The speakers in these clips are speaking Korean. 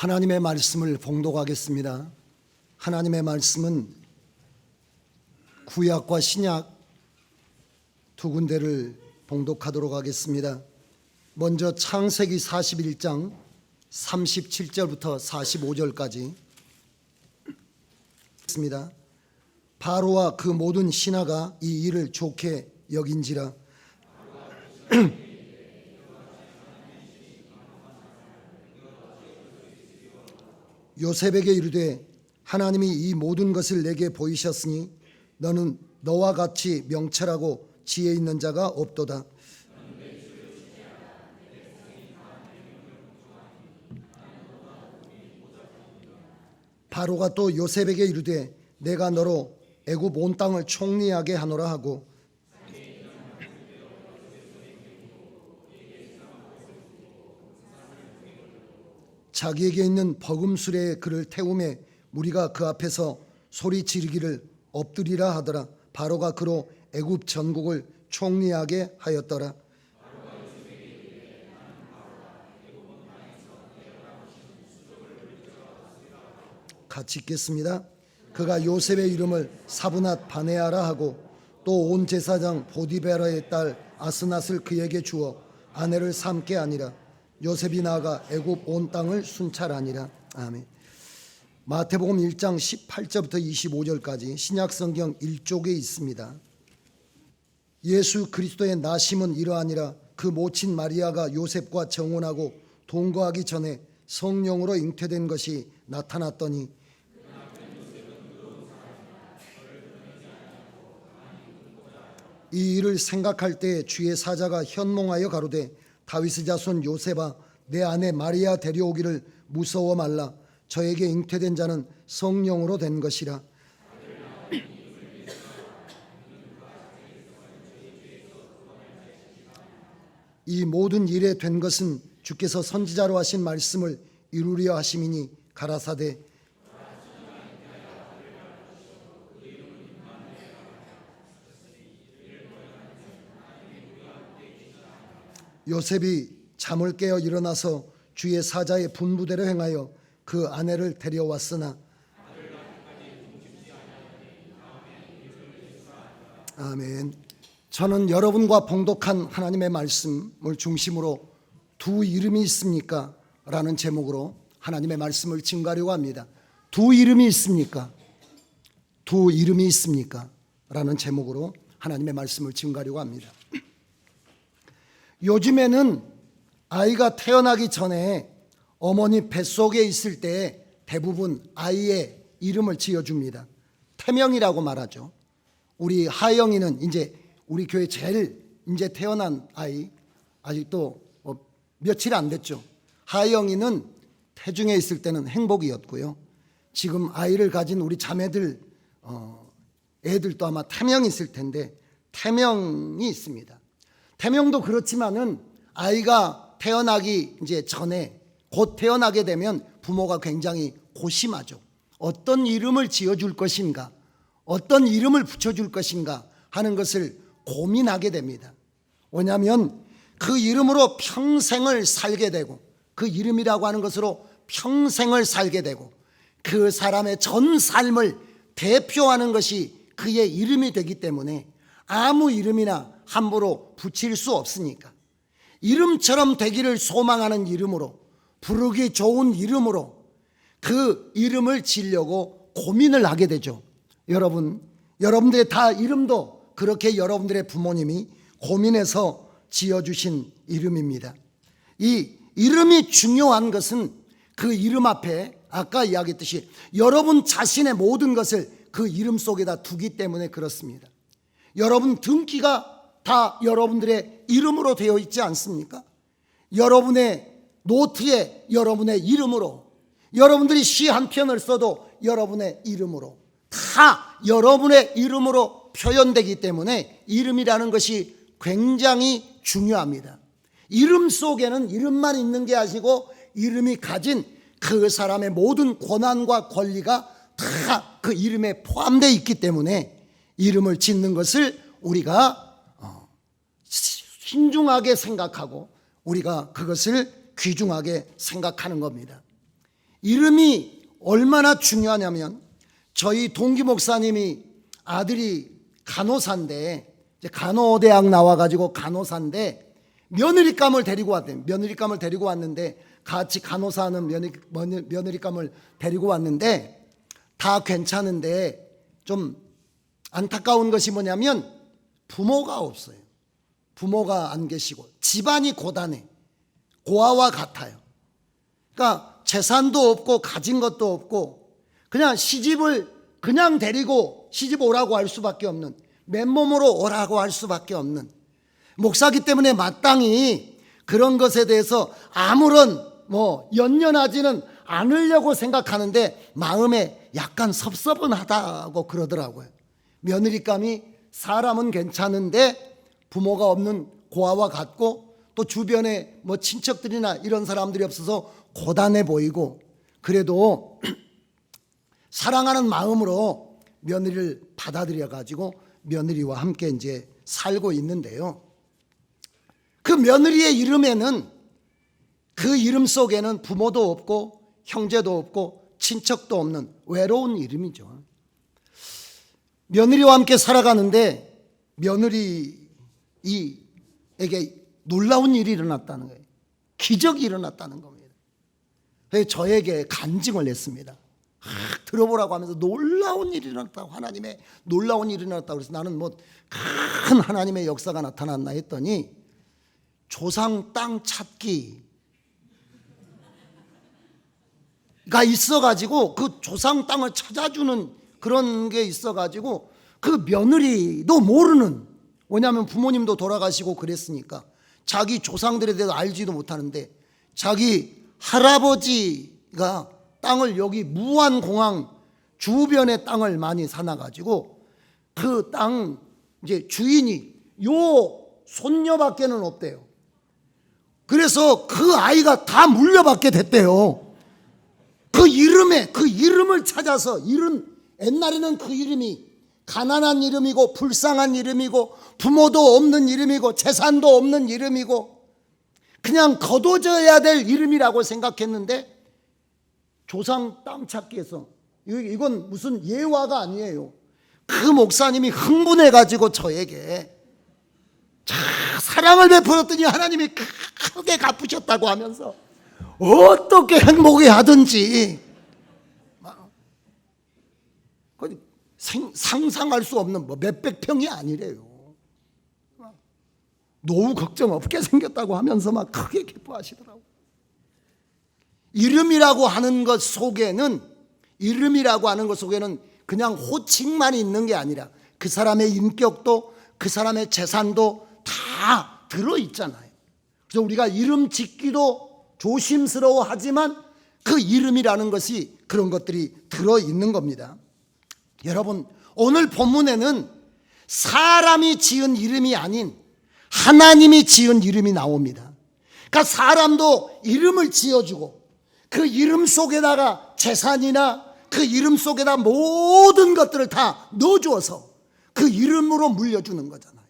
하나님의 말씀을 봉독하겠습니다. 하나님의 말씀은 구약과 신약 두 군데를 봉독하도록 하겠습니다. 먼저 창세기 41장 37절부터 45절까지 있습니다. 바로와 그 모든 신하가 이 일을 좋게 여긴지라. 요셉에게 이르되 하나님이 이 모든 것을 내게 보이셨으니 너는 너와 같이 명철하고 지혜 있는 자가 없도다. 바로가 또 요셉에게 이르되 내가 너로 애굽 온 땅을 총리하게 하노라 하고 자기에게 있는 버금수레에 그를 태우매 무리가 그 앞에서 소리 지르기를 엎드리라 하더라. 바로가 그로 애굽 전국을 총리하게 하였더라. 같이 읽겠습니다. 그가 요셉의 이름을 사브낫 바네아라 하고 또 온 제사장 보디베라의 딸 아스낫을 그에게 주어 아내를 삼게 아니라 요셉이 나아가 애굽 온 땅을 순찰하니라. 아멘. 마태복음 1장 18절부터 25절까지 신약성경 1쪽에 있습니다. 예수 그리스도의 나심은 이러하니라. 그 모친 마리아가 요셉과 정혼하고 동거하기 전에 성령으로 잉태된 것이 나타났더니 이 일을 생각할 때 주의 사자가 현몽하여 가로되 다윗의 자손 요셉아 내 아내 마리아 데려오기를 무서워 말라. 저에게 잉태된 자는 성령으로 된 것이라. 이 모든 일에 된 것은 주께서 선지자로 하신 말씀을 이루려 하심이니 가라사대 요셉이 잠을 깨어 일어나서 주의 사자의 분부대로 행하여 그 아내를 데려왔으나 아멘. 저는 여러분과 봉독한 하나님의 말씀을 중심으로 두 이름이 있습니까? 라는 제목으로 하나님의 말씀을 증거하려고 합니다. 두 이름이 있습니까? 두 이름이 있습니까? 라는 제목으로 하나님의 말씀을 증거하려고 합니다. 요즘에는 아이가 태어나기 전에 어머니 뱃속에 있을 때 대부분 아이의 이름을 지어줍니다. 태명이라고 말하죠. 우리 하영이는 이제 우리 교회 제일 이제 태어난 아이, 아직도 며칠 안 됐죠. 하영이는 태중에 있을 때는 행복이었고요. 지금 아이를 가진 우리 자매들, 애들도 아마 태명이 있을 텐데 태명이 있습니다. 태명도 그렇지만은 아이가 태어나기 이제 전에 곧 태어나게 되면 부모가 굉장히 고심하죠. 어떤 이름을 지어줄 것인가, 어떤 이름을 붙여줄 것인가 하는 것을 고민하게 됩니다. 왜냐하면 그 이름으로 평생을 살게 되고 그 이름이라고 하는 것으로 평생을 살게 되고 그 사람의 전 삶을 대표하는 것이 그의 이름이 되기 때문에 아무 이름이나 함부로 붙일 수 없으니까 이름처럼 되기를 소망하는 이름으로 부르기 좋은 이름으로 그 이름을 지으려고 고민을 하게 되죠. 여러분들의 다 이름도 그렇게 여러분들의 부모님이 고민해서 지어주신 이름입니다. 이 이름이 중요한 것은 그 이름 앞에 아까 이야기했듯이 여러분 자신의 모든 것을 그 이름 속에다 두기 때문에 그렇습니다. 여러분 등기가 다 여러분들의 이름으로 되어 있지 않습니까? 여러분의 노트에 여러분의 이름으로, 여러분들이 시 한 편을 써도 여러분의 이름으로, 다 여러분의 이름으로 표현되기 때문에 이름이라는 것이 굉장히 중요합니다. 이름 속에는 이름만 있는 게 아니고 이름이 가진 그 사람의 모든 권한과 권리가 다 그 이름에 포함되어 있기 때문에 이름을 짓는 것을 우리가 신중하게 생각하고 우리가 그것을 귀중하게 생각하는 겁니다. 이름이 얼마나 중요하냐면, 저희 동기 목사님이 아들이 간호사인데, 이제 간호대학 나와가지고 간호사인데 며느리감을 데리고 왔대요. 며느리감을 데리고 왔는데, 같이 간호사하는 며느리감을 데리고 왔는데 다 괜찮은데 좀 안타까운 것이 뭐냐면 부모가 없어요. 부모가 안 계시고 집안이 고단해. 고아와 같아요. 그러니까 재산도 없고 가진 것도 없고 그냥 시집을 그냥 데리고 시집 오라고 할 수밖에 없는, 맨몸으로 오라고 할 수밖에 없는 목사기 때문에 마땅히 그런 것에 대해서 아무런 연연하지는 않으려고 생각하는데 마음에 약간 섭섭하다고 그러더라고요. 며느리감이 사람은 괜찮은데 부모가 없는 고아와 같고, 또 주변에 친척들이나 이런 사람들이 없어서 고단해 보이고, 그래도 사랑하는 마음으로 며느리를 받아들여 가지고 며느리와 함께 이제 살고 있는데요. 그 며느리의 이름에는, 그 이름 속에는 부모도 없고 형제도 없고 친척도 없는 외로운 이름이죠. 며느리와 함께 살아가는데 며느리에게 놀라운 일이 일어났다는 거예요. 기적이 일어났다는 겁니다. 그래서 저에게 간증을 했습니다. 들어보라고 하면서 놀라운 일이 일어났다고, 하나님의 놀라운 일이 일어났다고. 그래서 나는 큰 하나님의 역사가 나타났나 했더니, 조상 땅 찾기가 있어가지고 그 조상 땅을 찾아주는 그런 게 있어가지고 그 며느리도 모르는, 왜냐하면 부모님도 돌아가시고 그랬으니까 자기 조상들에 대해서 알지도 못하는데, 자기 할아버지가 땅을, 여기 무안공항 주변의 땅을 많이 사놔가지고 그 땅 이제 주인이 요 손녀밖에는 없대요. 그래서 그 아이가 다 물려받게 됐대요. 그 이름을 찾아서, 옛날에는 그 이름이 가난한 이름이고 불쌍한 이름이고 부모도 없는 이름이고 재산도 없는 이름이고 그냥 거둬져야 될 이름이라고 생각했는데, 조상 땅 찾기에서, 이건 무슨 예화가 아니에요. 그 목사님이 흥분해가지고 저에게 사랑을 베풀었더니 하나님이 크게 갚으셨다고 하면서 어떻게 행복해 하든지 상상할 수 없는 몇백 평이 아니래요. 노후 걱정 없게 생겼다고 하면서 막 크게 기뻐하시더라고요. 이름이라고 하는 것 속에는 그냥 호칭만 있는 게 아니라 그 사람의 인격도, 그 사람의 재산도 다 들어있잖아요. 그래서 우리가 이름 짓기도 조심스러워하지만 그 이름이라는 것이 그런 것들이 들어있는 겁니다. 여러분, 오늘 본문에는 사람이 지은 이름이 아닌 하나님이 지은 이름이 나옵니다. 그러니까 사람도 이름을 지어주고 그 이름 속에다가 재산이나 그 이름 속에다 모든 것들을 다 넣어주어서 그 이름으로 물려주는 거잖아요.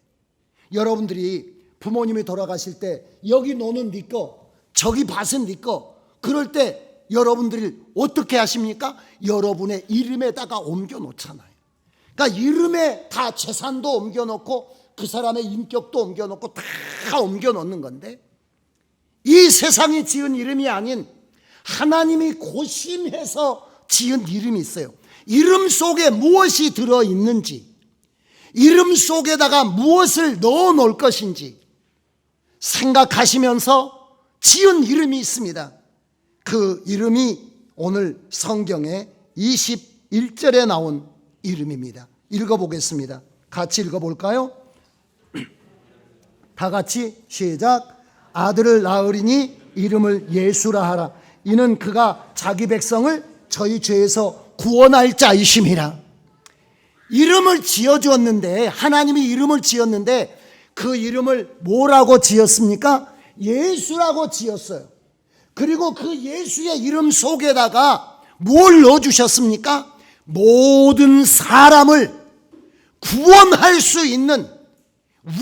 여러분들이 부모님이 돌아가실 때 여기 노는 네 거, 저기 밭은 네 거, 그럴 때 여러분들이 어떻게 하십니까? 여러분의 이름에다가 옮겨 놓잖아요. 그러니까 이름에 다 재산도 옮겨 놓고 그 사람의 인격도 옮겨 놓고 다 옮겨 놓는 건데, 이 세상이 지은 이름이 아닌 하나님이 고심해서 지은 이름이 있어요. 이름 속에 무엇이 들어있는지, 이름 속에다가 무엇을 넣어 놓을 것인지 생각하시면서 지은 이름이 있습니다. 그 이름이 오늘 성경의 21절에 나온 이름입니다. 읽어보겠습니다. 같이 읽어볼까요? 다 같이 시작. 아들을 낳으리니 이름을 예수라 하라. 이는 그가 자기 백성을 저희 죄에서 구원할 자이심이라. 이름을 지어주었는데, 하나님이 이름을 지었는데 그 이름을 뭐라고 지었습니까? 예수라고 지었어요. 그리고 그 예수의 이름 속에다가 뭘 넣어주셨습니까? 모든 사람을 구원할 수 있는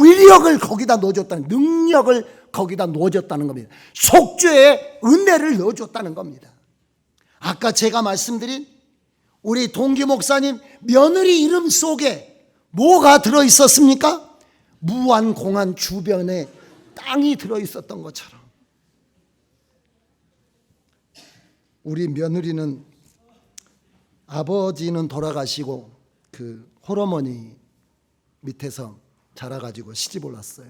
위력을 거기다 넣어줬다는, 능력을 거기다 넣어줬다는 겁니다. 속죄의 은혜를 넣어줬다는 겁니다. 아까 제가 말씀드린 우리 동기 목사님 며느리 이름 속에 뭐가 들어있었습니까? 무안공항 주변에 땅이 들어있었던 것처럼 우리 며느리는 아버지는 돌아가시고 그 홀어머니 밑에서 자라가지고 시집 올랐어요.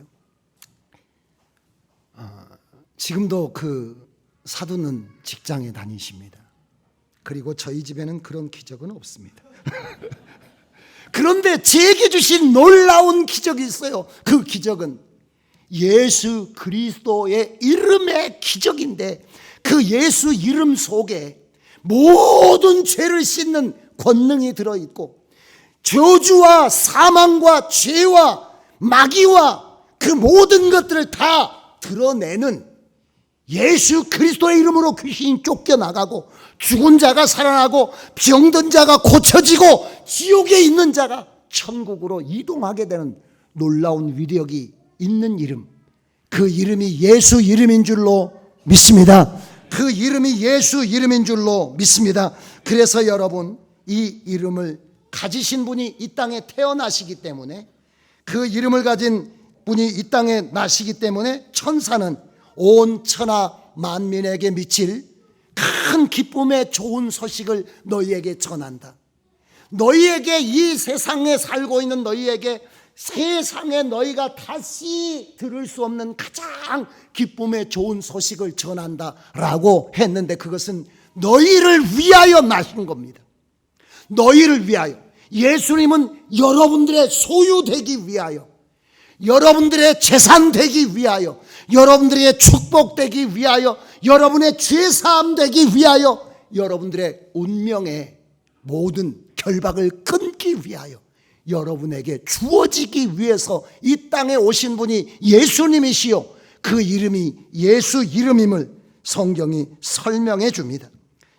지금도 그 사돈은 직장에 다니십니다. 그리고 저희 집에는 그런 기적은 없습니다. 그런데 제게 주신 놀라운 기적이 있어요. 그 기적은 예수 그리스도의 이름의 기적인데 그 예수 이름 속에 모든 죄를 씻는 권능이 들어있고 저주와 사망과 죄와 마귀와 그 모든 것들을 다 드러내는 예수 그리스도의 이름으로 귀신이 쫓겨나가고 죽은 자가 살아나고 병든 자가 고쳐지고 지옥에 있는 자가 천국으로 이동하게 되는 놀라운 위력이 있는 이름, 그 이름이 예수 이름인 줄로 믿습니다. 그 이름이 예수 이름인 줄로 믿습니다. 그래서 여러분, 이 이름을 가지신 분이 이 땅에 태어나시기 때문에, 그 이름을 가진 분이 이 땅에 나시기 때문에 천사는 온 천하 만민에게 미칠 큰 기쁨의 좋은 소식을 너희에게 전한다. 너희에게, 이 세상에 살고 있는 너희에게, 세상에 너희가 다시 들을 수 없는 가장 기쁨의 좋은 소식을 전한다라고 했는데, 그것은 너희를 위하여 나신 겁니다. 너희를 위하여. 예수님은 여러분들의 소유되기 위하여, 여러분들의 재산 되기 위하여, 여러분들의 축복 되기 위하여, 여러분의 죄사함 되기 위하여, 여러분들의 운명의 모든 결박을 끊기 위하여, 여러분에게 주어지기 위해서 이 땅에 오신 분이 예수님이시요, 그 이름이 예수 이름임을 성경이 설명해 줍니다.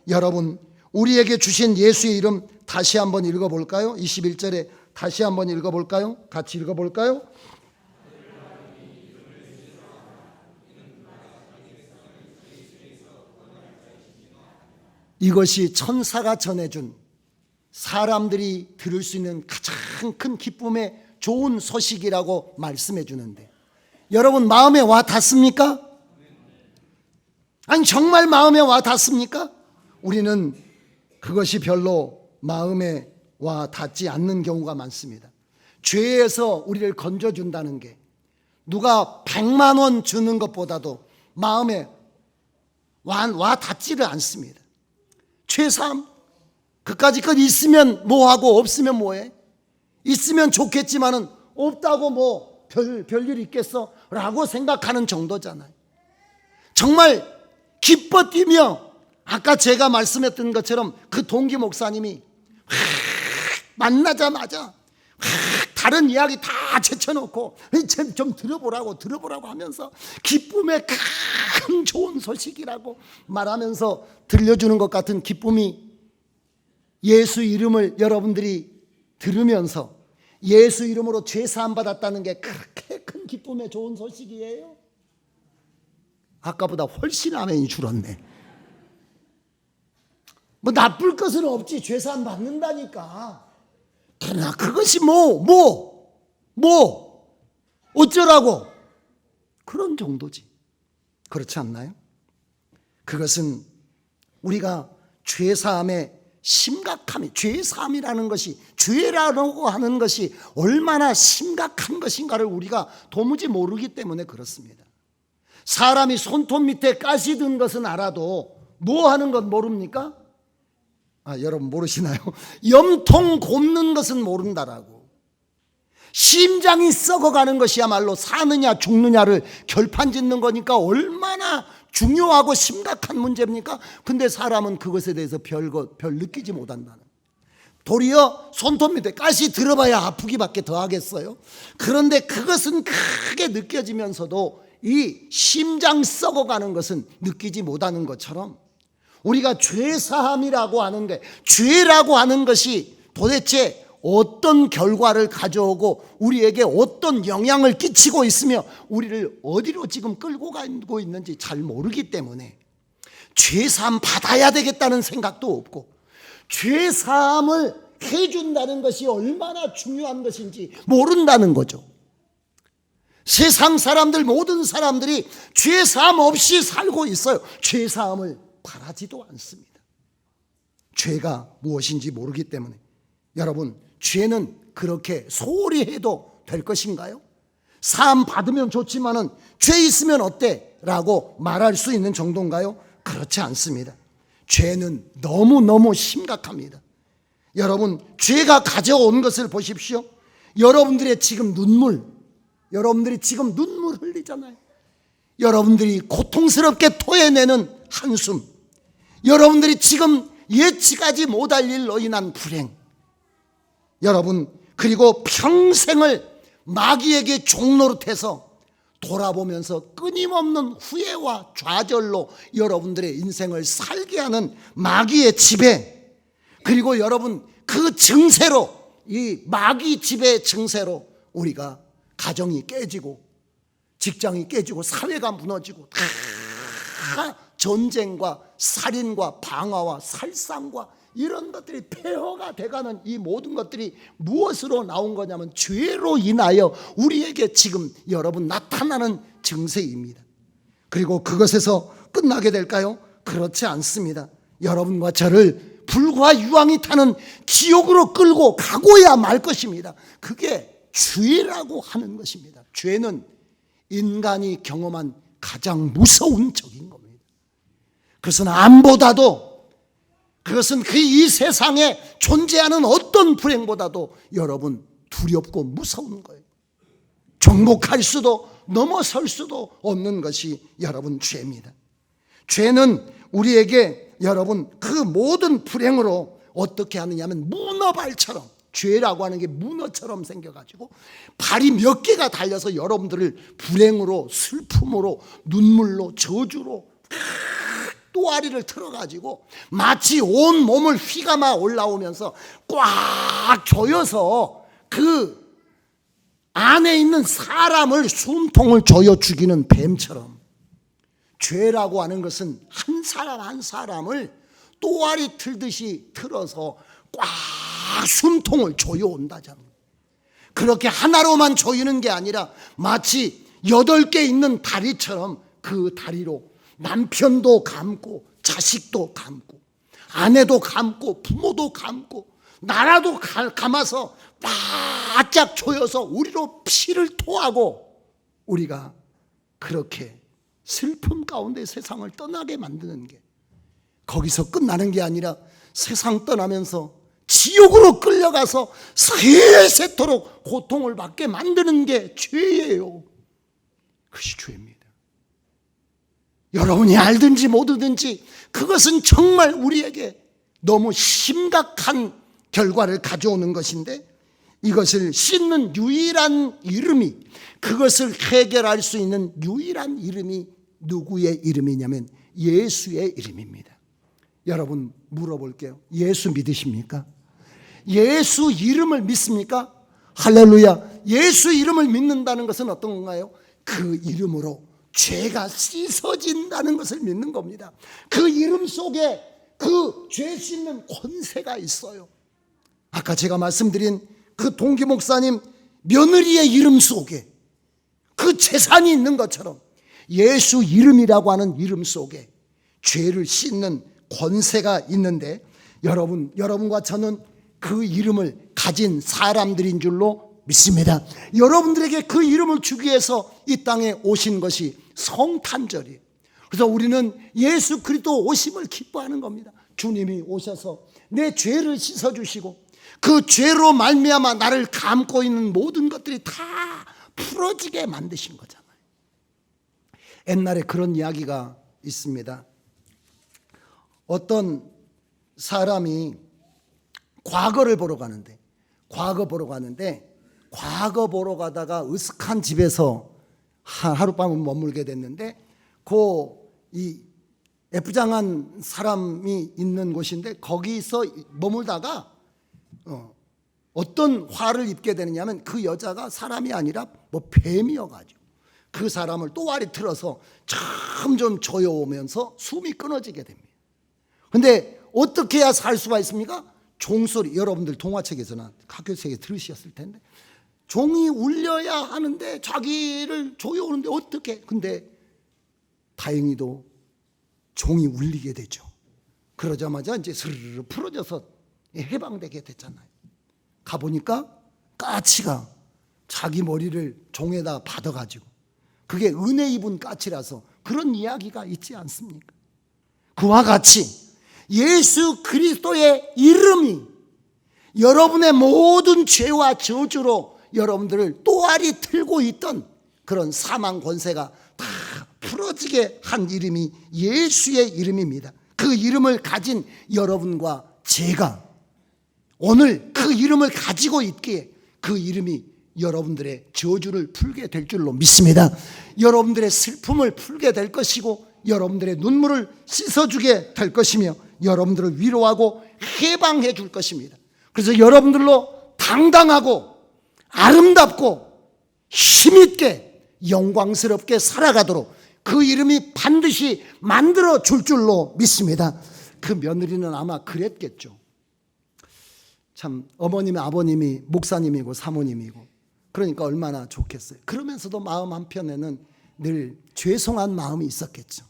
여러분, 우리에게 주신 예수의 이름 다시 한번 읽어볼까요? 21절에 다시 한번 읽어볼까요? 같이 읽어볼까요? 이것이 천사가 전해준, 사람들이 들을 수 있는 가장 큰 기쁨의 좋은 소식이라고 말씀해 주는데, 여러분 마음에 와 닿습니까? 아니 정말 마음에 와 닿습니까? 우리는 그것이 별로 마음에 와 닿지 않는 경우가 많습니다. 죄에서 우리를 건져준다는 게 누가 100만 원 주는 것보다도 마음에 와 닿지를 않습니다. 죄사함, 그까짓 것 있으면 뭐하고 없으면 뭐해? 있으면 좋겠지만은 없다고 뭐 별일 있겠어? 라고 생각하는 정도잖아요. 정말 기뻐 뛰며, 아까 제가 말씀했던 것처럼 그 동기 목사님이 만나자마자 다른 이야기 다 제쳐놓고 좀 들어보라고 하면서 기쁨의 큰 좋은 소식이라고 말하면서 들려주는 것 같은 기쁨이, 예수 이름을 여러분들이 들으면서 예수 이름으로 죄 사함 받았다는 게 그렇게 큰 기쁨의 좋은 소식이에요? 아까보다 훨씬 아멘이 줄었네. 뭐 나쁠 것은 없지, 죄 사함 받는다니까. 그러나 그것이 어쩌라고, 그런 정도지. 그렇지 않나요? 그것은 우리가 죄사함의 심각함이, 죄사함이라는 것이, 죄라고 하는 것이 얼마나 심각한 것인가를 우리가 도무지 모르기 때문에 그렇습니다. 사람이 손톱 밑에 가시 든 것은 알아도 뭐 하는 건 모릅니까? 여러분 모르시나요? 염통 곱는 것은 모른다라고. 심장이 썩어가는 것이야말로 사느냐 죽느냐를 결판짓는 거니까 얼마나 중요하고 심각한 문제입니까? 근데 사람은 그것에 대해서 별 느끼지 못한다는. 도리어 손톱 밑에 가시 들어봐야 아프기밖에 더 하겠어요? 그런데 그것은 크게 느껴지면서도 이 심장 썩어가는 것은 느끼지 못하는 것처럼, 우리가 죄사함이라고 하는 게, 죄라고 하는 것이 도대체 어떤 결과를 가져오고 우리에게 어떤 영향을 끼치고 있으며 우리를 어디로 지금 끌고 가고 있는지 잘 모르기 때문에, 죄사함 받아야 되겠다는 생각도 없고, 죄사함을 해준다는 것이 얼마나 중요한 것인지 모른다는 거죠. 세상 사람들, 모든 사람들이 죄사함 없이 살고 있어요. 죄사함을 바라지도 않습니다. 죄가 무엇인지 모르기 때문에. 여러분, 죄는 그렇게 소홀히 해도 될 것인가요? 사함 받으면 좋지만은 죄 있으면 어때? 라고 말할 수 있는 정도인가요? 그렇지 않습니다. 죄는 너무너무 심각합니다. 여러분, 죄가 가져온 것을 보십시오. 여러분들의 지금 눈물, 여러분들이 지금 눈물 흘리잖아요. 여러분들이 고통스럽게 토해내는 한숨, 여러분들이 지금 예측하지 못할 일로 인한 불행, 여러분, 그리고 평생을 마귀에게 종노릇해서 돌아보면서 끊임없는 후회와 좌절로 여러분들의 인생을 살게 하는 마귀의 지배, 그리고 여러분 그 증세로, 이 마귀 지배의 증세로 우리가 가정이 깨지고 직장이 깨지고 사회가 무너지고 다 전쟁과 살인과 방화와 살상과 이런 것들이 폐허가 돼가는 이 모든 것들이 무엇으로 나온 거냐면 죄로 인하여 우리에게 지금 여러분 나타나는 증세입니다. 그리고 그것에서 끝나게 될까요? 그렇지 않습니다. 여러분과 저를 불과 유황이 타는 지옥으로 끌고 가고야 말 것입니다. 그게 죄라고 하는 것입니다. 죄는 인간이 경험한 가장 무서운 적인 겁니다. 그것은 암보다도, 그것은 그 이 세상에 존재하는 어떤 불행보다도 여러분 두렵고 무서운 거예요. 정복할 수도 넘어설 수도 없는 것이 여러분 죄입니다. 죄는 우리에게 여러분 그 모든 불행으로 어떻게 하느냐면 문어발처럼, 죄라고 하는 게 문어처럼 생겨가지고 발이 몇 개가 달려서 여러분들을 불행으로, 슬픔으로, 눈물로, 저주로 또아리를 틀어가지고 마치 온 몸을 휘감아 올라오면서 꽉 조여서 그 안에 있는 사람을 숨통을 조여 죽이는 뱀처럼, 죄라고 하는 것은 한 사람 한 사람을 또아리 틀듯이 틀어서 꽉 숨통을 조여온다잖아요. 그렇게 하나로만 조이는 게 아니라 마치 8개 있는 다리처럼 그 다리로 남편도 감고 자식도 감고 아내도 감고 부모도 감고 나라도 감아서 바짝 조여서 우리로 피를 토하고 우리가 그렇게 슬픔 가운데 세상을 떠나게 만드는 게, 거기서 끝나는 게 아니라 세상 떠나면서 지옥으로 끌려가서 세세토록 고통을 받게 만드는 게 죄예요. 그것이 죄입니다. 여러분이 알든지 모르든지 그것은 정말 우리에게 너무 심각한 결과를 가져오는 것인데, 이것을 씻는 유일한 이름이, 그것을 해결할 수 있는 유일한 이름이 누구의 이름이냐면 예수의 이름입니다. 여러분 물어볼게요. 예수 믿으십니까? 예수 이름을 믿습니까? 할렐루야. 예수 이름을 믿는다는 것은 어떤 건가요? 그 이름으로 죄가 씻어진다는 것을 믿는 겁니다. 그 이름 속에 그 죄 씻는 권세가 있어요. 아까 제가 말씀드린 그 동기 목사님 며느리의 이름 속에 그 재산이 있는 것처럼 예수 이름이라고 하는 이름 속에 죄를 씻는 권세가 있는데, 여러분과 저는 그 이름을 가진 사람들인 줄로 믿습니다. 여러분들에게 그 이름을 주기 위해서 이 땅에 오신 것이 성탄절이에요. 그래서 우리는 예수 그리스도 오심을 기뻐하는 겁니다. 주님이 오셔서 내 죄를 씻어주시고 그 죄로 말미암아 나를 감고 있는 모든 것들이 다 풀어지게 만드신 거잖아요. 옛날에 그런 이야기가 있습니다. 어떤 사람이 과거 보러 가는데 과거 보러 가다가 으슥한 집에서 하룻밤을 머물게 됐는데, 이 애부장한 사람이 있는 곳인데 거기서 머물다가 어떤 화를 입게 되느냐면 그 여자가 사람이 아니라 뱀이어가지고 그 사람을 또아리 틀어서 점점 조여오면서 숨이 끊어지게 됩니다. 근데 어떻게 해야 살 수가 있습니까? 종소리, 여러분들 동화책에서나 학교책에 들으셨을 텐데 종이 울려야 하는데 자기를 조여오는데 어떻게? 근데 다행히도 종이 울리게 되죠. 그러자마자 이제 스르르 풀어져서 해방되게 됐잖아요. 가보니까 까치가 자기 머리를 종에다 받아가지고, 그게 은혜 입은 까치라서 그런 이야기가 있지 않습니까? 그와 같이 예수 그리스도의 이름이 여러분의 모든 죄와 저주로 여러분들을 또아리 틀고 있던 그런 사망 권세가 다 풀어지게 한 이름이 예수의 이름입니다. 그 이름을 가진 여러분과 제가 오늘 그 이름을 가지고 있기에 그 이름이 여러분들의 저주를 풀게 될 줄로 믿습니다. 여러분들의 슬픔을 풀게 될 것이고 여러분들의 눈물을 씻어주게 될 것이며 여러분들을 위로하고 해방해 줄 것입니다. 그래서 여러분들로 당당하고 아름답고 힘있게 영광스럽게 살아가도록 그 이름이 반드시 만들어 줄 줄로 믿습니다. 그 며느리는 아마 그랬겠죠. 참 어머님이 아버님이 목사님이고 사모님이고 그러니까 얼마나 좋겠어요. 그러면서도 마음 한편에는 늘 죄송한 마음이 있었겠죠.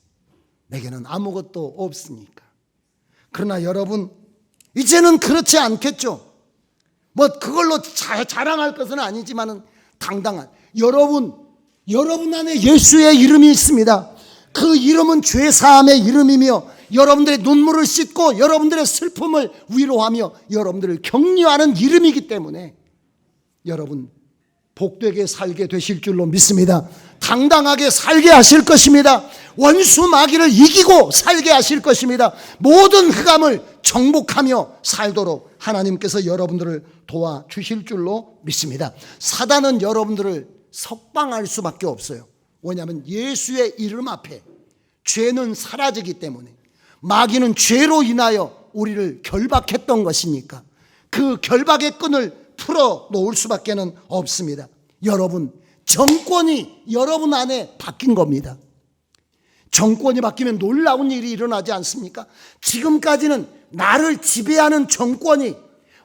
내게는 아무것도 없으니까. 그러나 여러분 이제는 그렇지 않겠죠. 뭐 그걸로 자랑할 것은 아니지만은 당당한 여러분 안에 예수의 이름이 있습니다. 그 이름은 죄사함의 이름이며 여러분들의 눈물을 씻고 여러분들의 슬픔을 위로하며 여러분들을 격려하는 이름이기 때문에 여러분 복되게 살게 되실 줄로 믿습니다. 당당하게 살게 하실 것입니다. 원수 마귀를 이기고 살게 하실 것입니다. 모든 흑암을 정복하며 살도록 하나님께서 여러분들을 도와주실 줄로 믿습니다. 사단은 여러분들을 석방할 수밖에 없어요. 왜냐하면 예수의 이름 앞에 죄는 사라지기 때문에, 마귀는 죄로 인하여 우리를 결박했던 것이니까 그 결박의 끈을 풀어 놓을 수밖에 없습니다. 여러분, 정권이 여러분 안에 바뀐 겁니다. 정권이 바뀌면 놀라운 일이 일어나지 않습니까? 지금까지는 나를 지배하는 정권이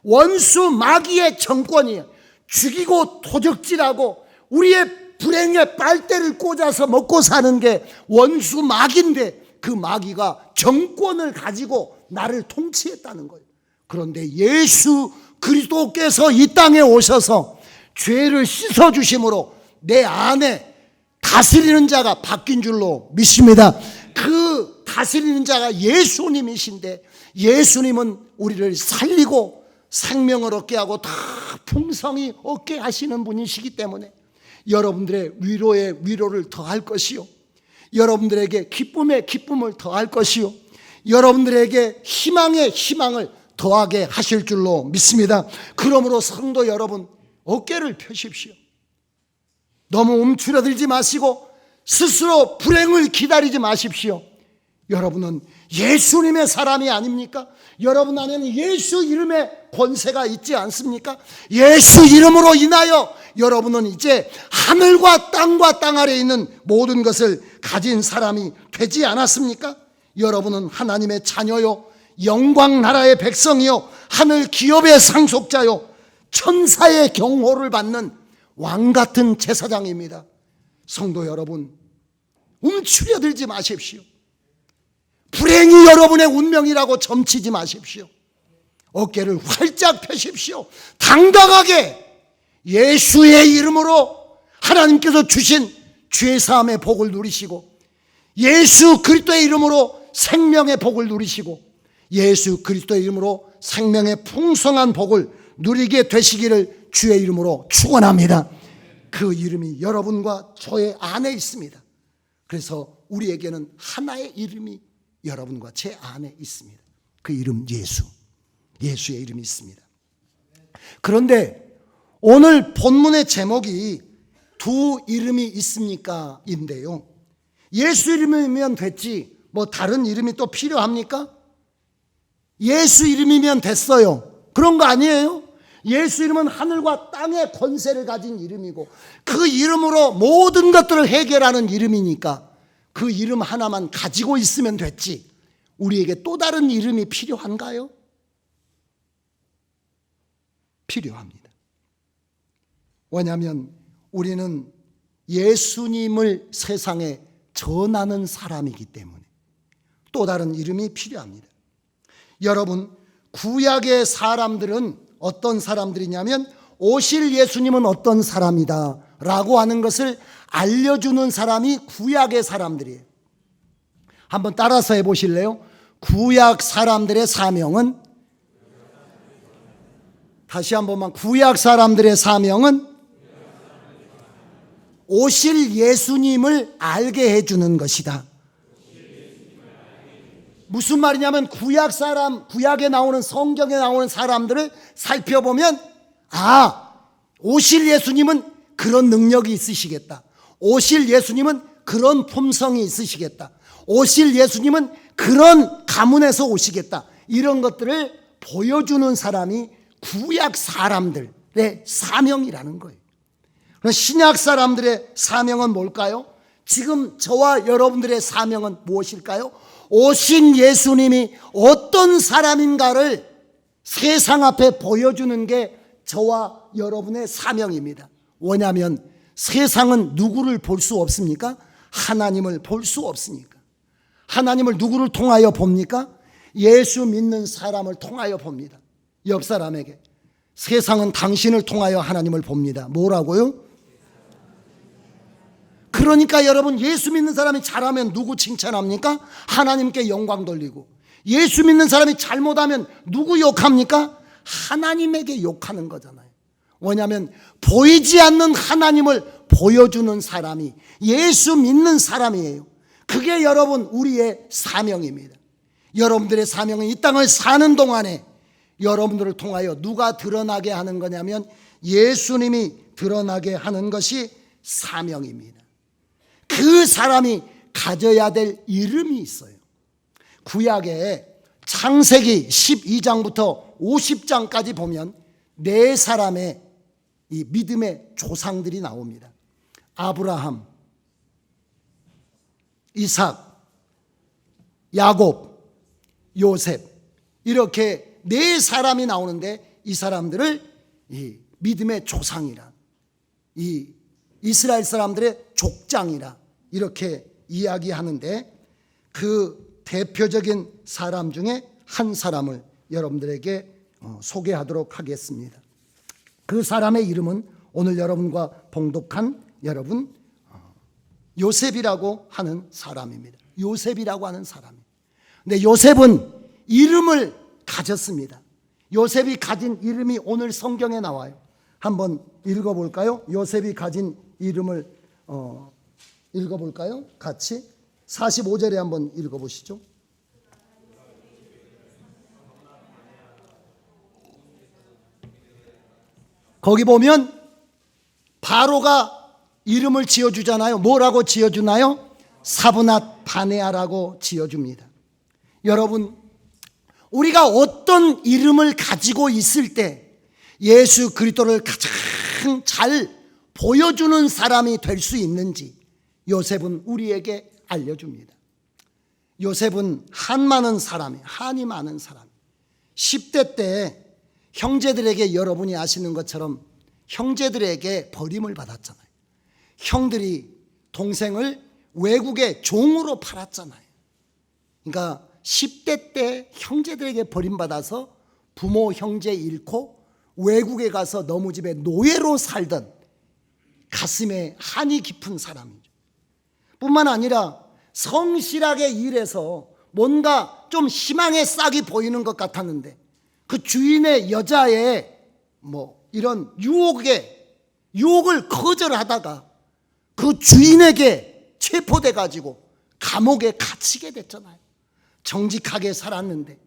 원수 마귀의 정권이에요. 죽이고 도적질하고 우리의 불행에 빨대를 꽂아서 먹고 사는 게 원수 마귀인데 그 마귀가 정권을 가지고 나를 통치했다는 거예요. 그런데 예수 그리스도께서 이 땅에 오셔서 죄를 씻어주심으로 내 안에 다스리는 자가 바뀐 줄로 믿습니다. 그 다스리는 자가 예수님이신데 예수님은 우리를 살리고 생명을 얻게 하고 다 풍성히 얻게 하시는 분이시기 때문에 여러분들의 위로에 위로를 더할 것이요, 여러분들에게 기쁨에 기쁨을 더할 것이요, 여러분들에게 희망에 희망을 더하게 하실 줄로 믿습니다. 그러므로 성도 여러분, 어깨를 펴십시오. 너무 움츠러들지 마시고 스스로 불행을 기다리지 마십시오. 여러분은 예수님의 사람이 아닙니까? 여러분 안에는 예수 이름의 권세가 있지 않습니까? 예수 이름으로 인하여 여러분은 이제 하늘과 땅 아래에 있는 모든 것을 가진 사람이 되지 않았습니까? 여러분은 하나님의 자녀요, 영광 나라의 백성이요, 하늘 기업의 상속자요, 천사의 경호를 받는 왕 같은 제사장입니다. 성도 여러분, 움츠려들지 마십시오. 불행이 여러분의 운명이라고 점치지 마십시오. 어깨를 활짝 펴십시오. 당당하게 예수의 이름으로 하나님께서 주신 죄사함의 복을 누리시고, 예수 그리스도의 이름으로 생명의 복을 누리시고, 예수 그리스도의 이름으로 생명의 풍성한 복을 누리게 되시기를 주의 이름으로 축원합니다. 그 이름이 여러분과 저의 안에 있습니다. 그래서 우리에게는 하나의 이름이 여러분과 제 안에 있습니다. 그 이름 예수, 예수의 이름이 있습니다. 그런데 오늘 본문의 제목이 두 이름이 있습니까? 인데요, 예수 이름이면 됐지 뭐 다른 이름이 또 필요합니까? 예수 이름이면 됐어요. 그런 거 아니에요. 예수 이름은 하늘과 땅의 권세를 가진 이름이고 그 이름으로 모든 것들을 해결하는 이름이니까 그 이름 하나만 가지고 있으면 됐지 우리에게 또 다른 이름이 필요한가요? 필요합니다. 왜냐하면 우리는 예수님을 세상에 전하는 사람이기 때문에 또 다른 이름이 필요합니다. 여러분, 구약의 사람들은 어떤 사람들이냐면 오실 예수님은 어떤 사람이다 라고 하는 것을 알려주는 사람이 구약의 사람들이에요. 한번 따라서 해보실래요? 구약 사람들의 사명은, 다시 한 번만, 구약 사람들의 사명은 오실 예수님을 알게 해주는 것이다. 무슨 말이냐면 구약에 나오는, 성경에 나오는 사람들을 살펴보면 오실 예수님은 그런 능력이 있으시겠다. 오실 예수님은 그런 품성이 있으시겠다. 오실 예수님은 그런 가문에서 오시겠다. 이런 것들을 보여주는 사람이 구약 사람들의 사명이라는 거예요. 그럼 신약 사람들의 사명은 뭘까요? 지금 저와 여러분들의 사명은 무엇일까요? 오신 예수님이 어떤 사람인가를 세상 앞에 보여주는 게 저와 여러분의 사명입니다. 왜냐하면 세상은 누구를 볼 수 없습니까? 하나님을 볼 수 없으니까. 하나님을 누구를 통하여 봅니까? 예수 믿는 사람을 통하여 봅니다. 옆 사람에게 세상은 당신을 통하여 하나님을 봅니다. 뭐라고요? 그러니까 여러분, 예수 믿는 사람이 잘하면 누구 칭찬합니까? 하나님께 영광 돌리고, 예수 믿는 사람이 잘못하면 누구 욕합니까? 하나님에게 욕하는 거잖아요. 왜냐하면 보이지 않는 하나님을 보여주는 사람이 예수 믿는 사람이에요. 그게 여러분 우리의 사명입니다. 여러분들의 사명은 이 땅을 사는 동안에 여러분들을 통하여 누가 드러나게 하는 거냐면 예수님이 드러나게 하는 것이 사명입니다. 그 사람이 가져야 될 이름이 있어요. 구약에 창세기 12장부터 50장까지 보면 네 사람의 이 믿음의 조상들이 나옵니다. 아브라함, 이삭, 야곱, 요셉, 이렇게 네 사람이 나오는데 이 사람들을 이 믿음의 조상이라, 이 이스라엘 사람들의 족장이라 이렇게 이야기하는데, 그 대표적인 사람 중에 한 사람을 여러분들에게 소개하도록 하겠습니다. 그 사람의 이름은 오늘 여러분과 봉독한 여러분 요셉이라고 하는 사람입니다. 요셉이라고 하는 사람. 근데 요셉은 이름을 가졌습니다. 요셉이 가진 이름이 오늘 성경에 나와요. 한번 읽어볼까요? 요셉이 가진 이름을 읽어볼까요? 같이 45절에 한번 읽어보시죠. 거기 보면 바로가 이름을 지어주잖아요. 뭐라고 지어주나요? 사브낫 바네아라고 지어줍니다. 여러분, 우리가 어떤 이름을 가지고 있을 때 예수 그리스도를 가장 잘 보여주는 사람이 될 수 있는지 요셉은 우리에게 알려줍니다. 요셉은 한이 많은 사람. 10대 때 형제들에게, 여러분이 아시는 것처럼 형제들에게 버림을 받았잖아요. 형들이 동생을 외국에 종으로 팔았잖아요. 그러니까 10대 때 형제들에게 버림받아서 부모 형제 잃고 외국에 가서 너무 집에 노예로 살던 가슴에 한이 깊은 사람이죠. 뿐만 아니라 성실하게 일해서 뭔가 좀 희망의 싹이 보이는 것 같았는데 그 주인의 여자의 이런 유혹을 거절하다가 그 주인에게 체포돼 가지고 감옥에 갇히게 됐잖아요. 정직하게 살았는데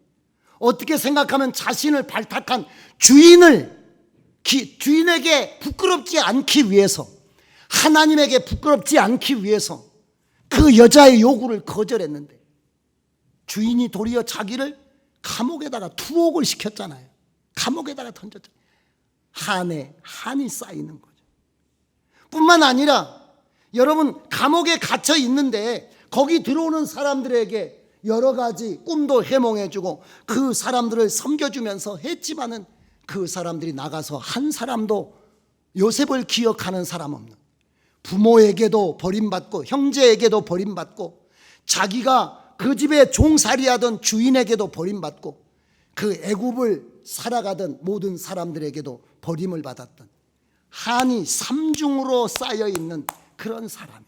어떻게 생각하면 자신을 발탁한 주인에게 부끄럽지 않기 위해서, 하나님에게 부끄럽지 않기 위해서 그 여자의 요구를 거절했는데 주인이 도리어 자기를 감옥에다가 투옥을 시켰잖아요. 감옥에다가 던졌잖아요. 한에 한이 쌓이는 거죠. 뿐만 아니라 여러분, 감옥에 갇혀 있는데 거기 들어오는 사람들에게 여러 가지 꿈도 해몽해주고 그 사람들을 섬겨주면서 했지만은 그 사람들이 나가서 한 사람도 요셉을 기억하는 사람 없는, 부모에게도 버림받고 형제에게도 버림받고 자기가 그 집에 종살이하던 주인에게도 버림받고 그 애굽을 살아가던 모든 사람들에게도 버림을 받았던 한이 삼중으로 쌓여있는 그런 사람이에요.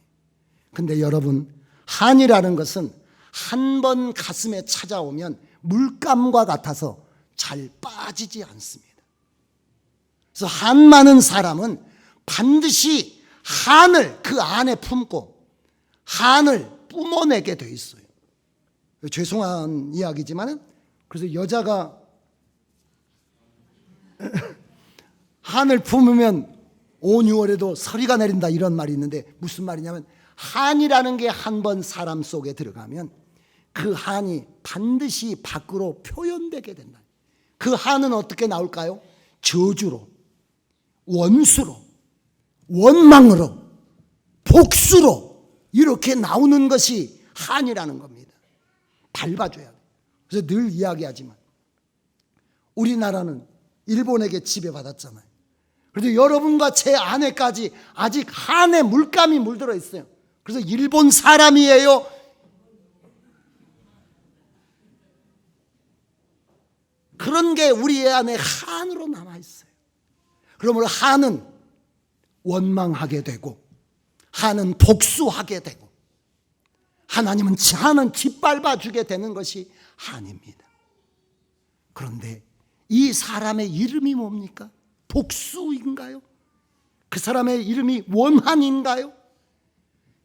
근데 여러분, 한이라는 것은 한 번 가슴에 찾아오면 물감과 같아서 잘 빠지지 않습니다. 그래서 한 많은 사람은 반드시 한을 그 안에 품고 한을 뿜어내게 돼 있어요. 죄송한 이야기지만은, 그래서 여자가 한을 품으면 5, 6월에도 서리가 내린다 이런 말이 있는데, 무슨 말이냐면 한이라는 게 한 번 사람 속에 들어가면 그 한이 반드시 밖으로 표현되게 된다. 그 한은 어떻게 나올까요? 저주로, 원수로, 원망으로, 복수로 이렇게 나오는 것이 한이라는 겁니다. 밟아줘야 돼요. 그래서 늘 이야기하지만 우리나라는 일본에게 지배받았잖아요. 그래도 여러분과 제 안에까지 아직 한의 물감이 물들어 있어요. 그래서 일본 사람이에요, 그런 게 우리 안에 한으로 남아있어요. 그러므로 한은 원망하게 되고 한은 복수하게 되고 하나님은 한은 짓밟아주게 되는 것이 한입니다. 그런데 이 사람의 이름이 뭡니까? 복수인가요? 그 사람의 이름이 원한인가요?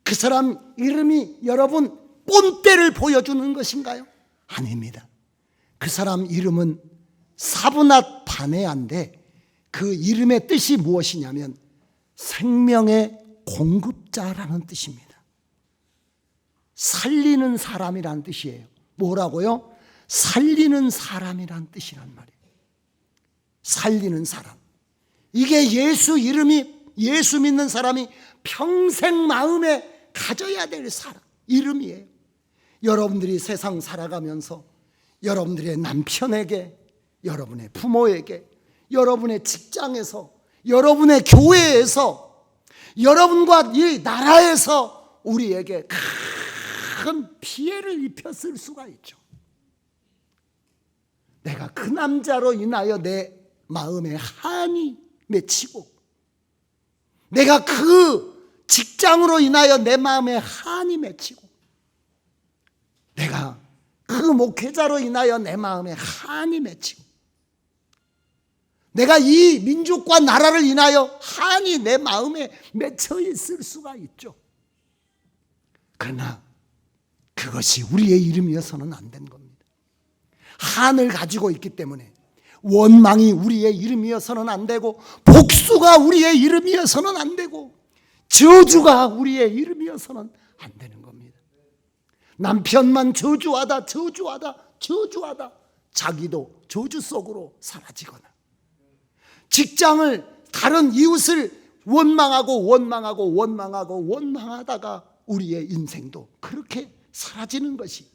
그 사람 이름이 여러분 꼰대를 보여주는 것인가요? 아닙니다. 그 사람 이름은 사브낫 바네아인데 그 이름의 뜻이 무엇이냐면 생명의 공급자라는 뜻입니다. 살리는 사람이란 뜻이에요. 뭐라고요? 살리는 사람이란 뜻이란 말이에요. 살리는 사람. 이게 예수 이름이, 예수 믿는 사람이 평생 마음에 가져야 될 사람 이름이에요. 여러분들이 세상 살아가면서 여러분들의 남편에게, 여러분의 부모에게, 여러분의 직장에서, 여러분의 교회에서, 여러분과 이 나라에서 우리에게 큰 피해를 입혔을 수가 있죠. 내가 그 남자로 인하여 내 마음에 한이 맺히고, 내가 그 직장으로 인하여 내 마음에 한이 맺히고, 내가 그 목회자로 인하여 내 마음에 한이 맺히고, 내가 이 민족과 나라를 인하여 한이 내 마음에 맺혀 있을 수가 있죠. 그러나 그것이 우리의 이름이어서는 안 된 겁니다. 한을 가지고 있기 때문에 원망이 우리의 이름이어서는 안 되고, 복수가 우리의 이름이어서는 안 되고, 저주가 우리의 이름이어서는 안 되는 겁니다. 남편만 저주하다 자기도 저주 속으로 사라지거나, 직장을, 다른 이웃을 원망하다가 우리의 인생도 그렇게 사라지는 것이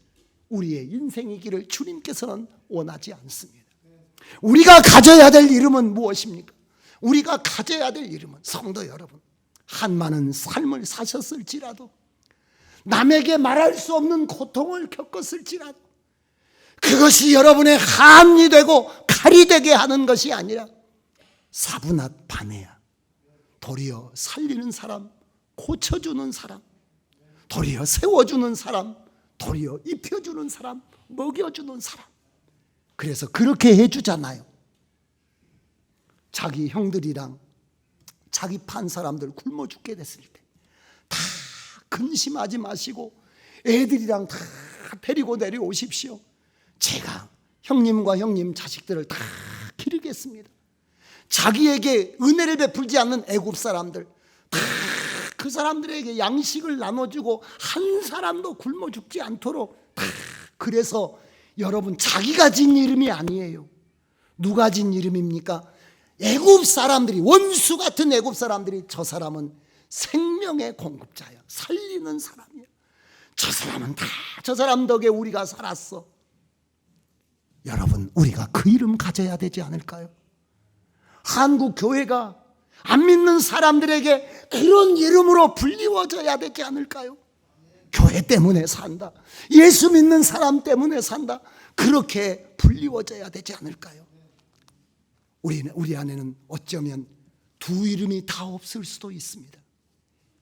우리의 인생이기를 주님께서는 원하지 않습니다. 우리가 가져야 될 이름은 무엇입니까? 우리가 가져야 될 이름은, 성도 여러분, 한많은 삶을 사셨을지라도, 남에게 말할 수 없는 고통을 겪었을지라도, 그것이 여러분의 한이 되고 칼이 되게 하는 것이 아니라 사브낫 바네아, 도리어 살리는 사람, 고쳐주는 사람, 도리어 세워주는 사람, 도리어 입혀주는 사람, 먹여주는 사람. 그래서 그렇게 해주잖아요. 자기 형들이랑 자기 판 사람들 굶어 죽게 됐을 때 다 근심하지 마시고 애들이랑 다 데리고 내려오십시오. 제가 형님과 형님 자식들을 다 기르겠습니다. 자기에게 은혜를 베풀지 않는 애굽 사람들, 다 그 사람들에게 양식을 나눠주고 한 사람도 굶어 죽지 않도록 다. 그래서 여러분, 자기가 진 이름이 아니에요. 누가 진 이름입니까? 애굽 사람들이, 원수 같은 애굽 사람들이 저 사람은 생명의 공급자야, 살리는 사람이야, 저 사람은 다 저 사람 덕에 우리가 살았어. 여러분, 우리가 그 이름 가져야 되지 않을까요? 한국 교회가 안 믿는 사람들에게 그런 이름으로 불리워져야 되지 않을까요? 교회 때문에 산다, 예수 믿는 사람 때문에 산다, 그렇게 불리워져야 되지 않을까요? 우리 안에는 어쩌면 두 이름이 다 없을 수도 있습니다.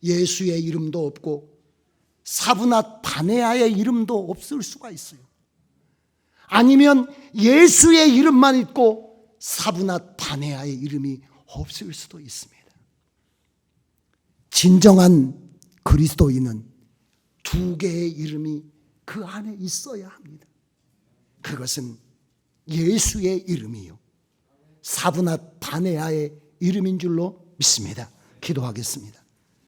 예수의 이름도 없고 사브낫 바네아의 이름도 없을 수가 있어요. 아니면 예수의 이름만 있고 사브낫 바네아의 이름이 없을 수도 있습니다. 진정한 그리스도인은 두 개의 이름이 그 안에 있어야 합니다. 그것은 예수의 이름이요, 사브낫 바네아의 이름인 줄로 믿습니다. 기도하겠습니다.